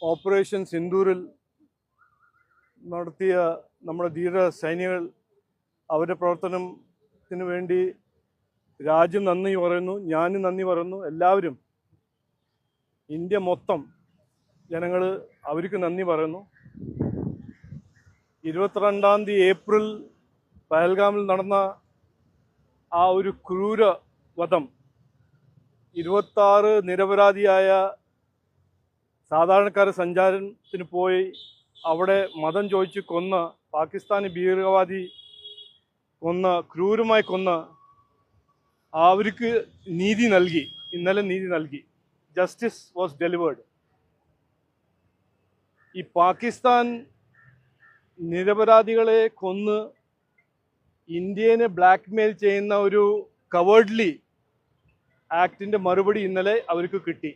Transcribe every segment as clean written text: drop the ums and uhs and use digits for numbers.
Operation സിന്ദൂരിൽ നടത്തിയ നമ്മുടെ ധീര സൈനികൾ അവരുടെ പ്രവർത്തനത്തിന് വേണ്ടി രാജ്യം നന്ദി പറയുന്നു. ഞാനും നന്ദി പറയുന്നു. എല്ലാവരും, ഇന്ത്യ മൊത്തം ജനങ്ങൾ അവർക്ക് നന്ദി പറയുന്നു. 22-ാം തീയതി ഏപ്രിൽ പഹൽഗാമിൽ നടന്ന ആ ഒരു ക്രൂര വധം, 26 നിരപരാധിയായ സാധാരണക്കാരുടെ സഞ്ചാരത്തിന് പോയി അവിടെ മതം ചോദിച്ച് കൊന്ന പാകിസ്ഥാനി ഭീകരവാദി ക്രൂരമായി കൊന്ന അവർക്ക് നീതി നൽകി. ഇന്നലെ നീതി നൽകി. Justice was delivered. ഈ പാകിസ്ഥാൻ നിരപരാധികളെ കൊന്ന് ഇന്ത്യനെ ബ്ലാക്ക്മെയിൽ ചെയ്യുന്ന ഒരു കവേർഡ്ലി ആക്ടിൻ്റെ മറുപടി ഇന്നലെ അവർക്ക് കിട്ടി.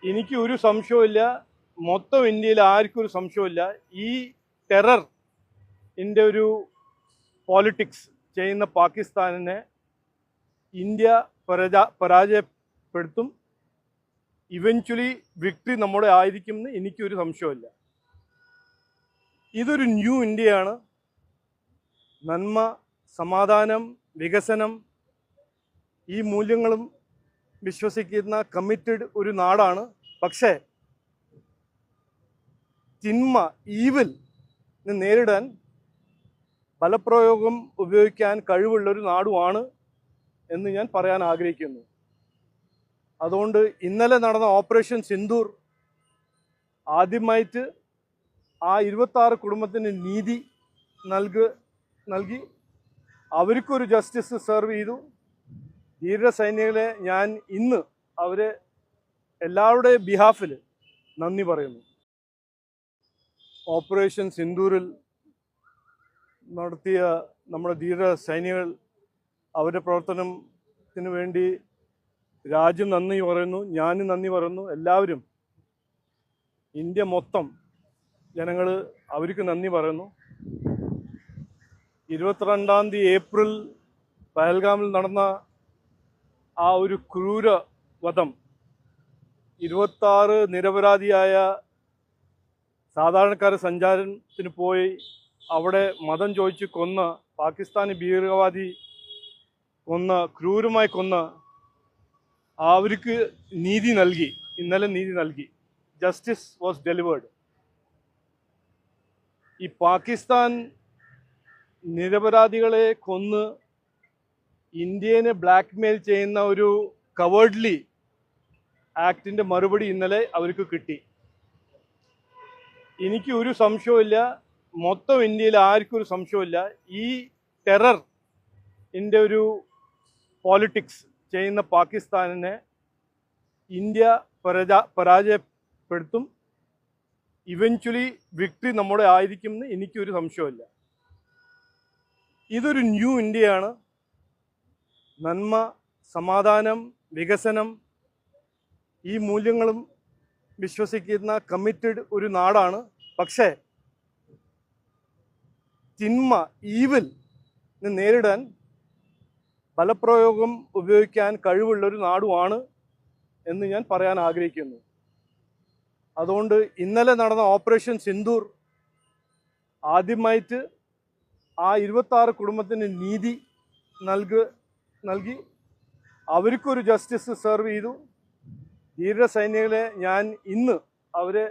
എനിക്ക് ഒരു സംശയമില്ല, മൊത്തം ഇന്ത്യയിൽ ആർക്കും ഒരു സംശയമില്ല, ഈ ടെററിൻ്റെ ഒരു പോളിറ്റിക്സ് ചെയ്യുന്ന പാകിസ്ഥാനിനെ ഇന്ത്യ പരാജയപ്പെടുത്തും. ഇവൻച്വലി വിക്ടറി നമ്മുടെ ആയിരിക്കുമെന്ന് എനിക്കൊരു സംശയമില്ല. ഇതൊരു ന്യൂ ഇന്ത്യയാണ്. നന്മ, സമാധാനം, വികസനം, ഈ മൂല്യങ്ങളും വിശ്വസിക്കുന്ന കമ്മിറ്റഡ് ഒരു നാടാണ്. പക്ഷേ തിന്മ, ഈവിൽ നേരിടാൻ ബലപ്രയോഗം ഉപയോഗിക്കാൻ കഴിവുള്ളൊരു നാടുമാണ് എന്ന് ഞാൻ പറയാൻ ആഗ്രഹിക്കുന്നു. അതുകൊണ്ട് ഇന്നലെ നടന്ന ഓപ്പറേഷൻ സിന്ദൂർ ആദ്യമായിട്ട് ആ 26 കുടുംബത്തിന് നീതി നൽകി. അവർക്കൊരു ജസ്റ്റിസ് സെർവ് ചെയ്തു. ധീര സൈനികളെ ഞാൻ ഇന്ന് അവരെ എല്ലാവരുടെ ബിഹാഫിൽ നന്ദി പറയുന്നു. ഓപ്പറേഷൻ സിന്ദൂരിൽ നടത്തിയ നമ്മുടെ ധീര സൈനികൾ അവരുടെ പ്രവർത്തനത്തിന് വേണ്ടി രാജ്യം നന്ദി പറയുന്നു. ഞാനും നന്ദി പറയുന്നു. എല്ലാവരും, ഇന്ത്യ മൊത്തം ജനങ്ങൾ അവർക്ക് നന്ദി പറയുന്നു. 22-ാം തീയതി ഏപ്രിൽ പഹൽഗാമിൽ നടന്ന ആ ഒരു ക്രൂര വധം, 26 നിരപരാധിയായ സാധാരണക്കാരുടെ സഞ്ചാരത്തിന് പോയി അവിടെ മതം ചോദിച്ച് കൊന്ന പാകിസ്ഥാനി ഭീകരവാദി ക്രൂരമായി കൊന്ന അവർക്ക് നീതി നൽകി. ഇന്നലെ നീതി നൽകി. Justice was delivered. ഈ പാകിസ്ഥാൻ നിരപരാധികളെ കൊന്ന് ഇന്ത്യനെ ബ്ലാക്ക്മെയിൽ ചെയ്യുന്ന ഒരു കവേർഡ്ലി ആക്ടിൻ്റെ മറുപടി ഇന്നലെ അവർക്ക് കിട്ടി. എനിക്ക് ഒരു സംശയമില്ല, മൊത്തം ഇന്ത്യയിൽ ആർക്കും ഒരു സംശയമില്ല, ഈ ടെററിൻ്റെ ഒരു പോളിറ്റിക്സ് ചെയ്യുന്ന പാകിസ്ഥാനിനെ ഇന്ത്യ പരാജയപ്പെടുത്തും. ഇവൻച്വലി വിക്ടറി നമ്മുടെ ആയിരിക്കുമെന്ന് എനിക്കൊരു സംശയമില്ല. ഇതൊരു ന്യൂ ഇന്ത്യയാണ്. നന്മ, സമാധാനം, വികസനം, ഈ മൂല്യങ്ങളും വിശ്വസിക്കുന്ന കമ്മിറ്റഡ് ഒരു നാടാണ്. പക്ഷേ തിന്മ, ഈവിൽ നേരിടാൻ ബലപ്രയോഗം ഉപയോഗിക്കാൻ കഴിവുള്ളൊരു നാടുമാണ് എന്ന് ഞാൻ പറയാൻ ആഗ്രഹിക്കുന്നു. അതുകൊണ്ട് ഇന്നലെ നടന്ന ഓപ്പറേഷൻ സിന്ദൂർ ആദ്യമായിട്ട് ആ 26 കുടുംബത്തിന് നീതി നൽകി. അവർക്കൊരു ജസ്റ്റിസ് സെർവ് ചെയ്തു. ധീര സൈനികളെ ഞാൻ ഇന്ന് അവരെ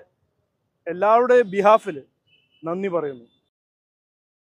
എല്ലാവരുടെ ബിഹാഫിൽ നന്ദി പറയുന്നു.